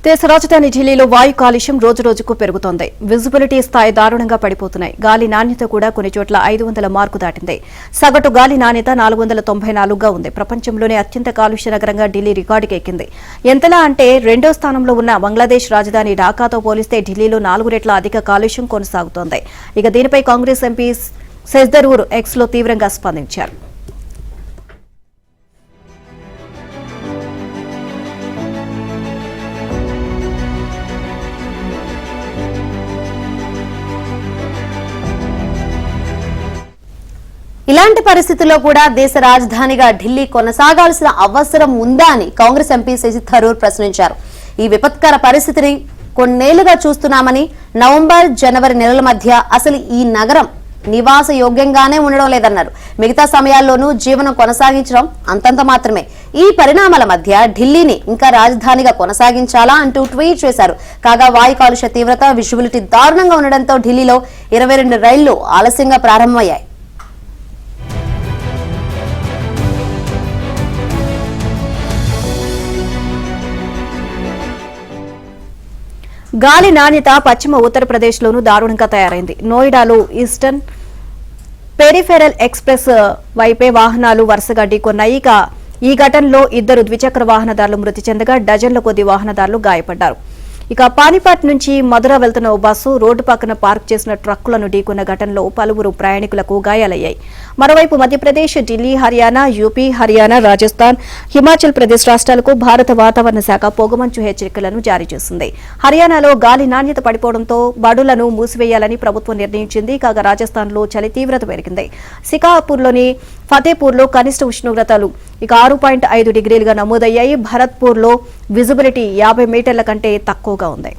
దేశ రాజధాని ఢిల్లీలో వాయు కాలుష్యం రోజురోజుకు పెరుగుతోంది. విజిబిలిటీ స్థాయి దారుణంగా పడిపోతున్నాయి. గాలి నాణ్యత కూడా కొన్ని చోట్ల 500 మార్కు దాటింది. సగటు గాలి నాణ్యత 494గా ఉంది. ప్రపంచంలోనే అత్యంత కాలుష్య నగరంగా ఢిల్లీ రికార్డుకి ఎక్కింది. ఎంతలా అంటే రెండో స్థానంలో ఉన్న బంగ్లాదేశ్ రాజధాని ఢాకాతో పోలిస్తే ఢిల్లీలో 4 రెట్ల అధిక కాలుష్యం కొనసాగుతోంది. ఇక దీనిపై కాంగ్రెస్ ఎంపీ సెజ్దరూర్ ఎక్స్లో తీవ్రంగా స్పందించారు. ఇలాంటి పరిస్థితుల్లో కూడా దేశ రాజధానిగా ఢిల్లీ కొనసాగాల్సిన అవసరం ఉందా అని కాంగ్రెస్ ఎంపీ శశి థరూర్ ప్రశ్నించారు. ఈ విపత్కర పరిస్థితిని కొన్నేళ్లుగా చూస్తున్నామని, నవంబర్, జనవరి నెలల మధ్య అసలు ఈ నగరం నివాస యోగ్యంగానే ఉండడం లేదన్నారు. మిగతా సమయాల్లోనూ జీవనం కొనసాగించడం అంతంత మాత్రమే. ఈ పరిణామాల మధ్య ఢిల్లీని ఇంకా రాజధానిగా కొనసాగించాలా అంటూ ట్వీట్ చేశారు. కాగా వాయు కాలుష్య తీవ్రత, విజిబిలిటీ దారుణంగా ఉండడంతో ఢిల్లీలో 22 రైళ్లు ఆలస్యంగా ప్రారంభమయ్యాయి. గాలి నాణ్యత పశ్చిమ ఉత్తరప్రదేశ్లోనూ దారుణంగా తయారైంది. నోయిడాలో ఈస్టర్న్ పెరిఫెరల్ ఎక్స్ప్రెస్ వైపే వాహనాలు వరుసగా ఢీకొన్నాయి. ఈ ఘటనలో 2 ద్విచక్ర వాహనదారులు మృతి చెందగా డజన్ల కొద్ది వాహనదారులు గాయపడ్డారు. ఇక పానిపట్ నుంచి మధుర వెళ్తున్న ఓ బస్సు రోడ్డు పక్కన పార్క్ చేసిన ట్రక్కులను ఢీకొన్న ఘటనలో పలువురు ప్రయాణికులకు గాయాలయ్యాయి. మరోవైపు మధ్యప్రదేశ్, ఢిల్లీ, హర్యానా, యూపీ, హర్యానా, రాజస్థాన్, హిమాచల్ ప్రదేశ్ రాష్ట్రాలకు భారత వాతావరణ శాఖ పొగమంచు హెచ్చరికలను జారీ చేసింది. హర్యానాలో గాలి నాణ్యత పడిపోవడంతో బడులను మూసివేయాలని ప్రభుత్వం నిర్ణయించింది. కాగా రాజస్థాన్లో చలి తీవ్రత పెరిగింది. సికాపూర్లోని ఫతేపూర్లో కనిష్ట ఉష్ణోగ్రతలు 6.5 డిగ్రీలుగా నమోదయ్యాయి. భరత్పూర్లో విజిబిలిటీ 50 మీటర్ల కంటే తక్కువగా ఉంది.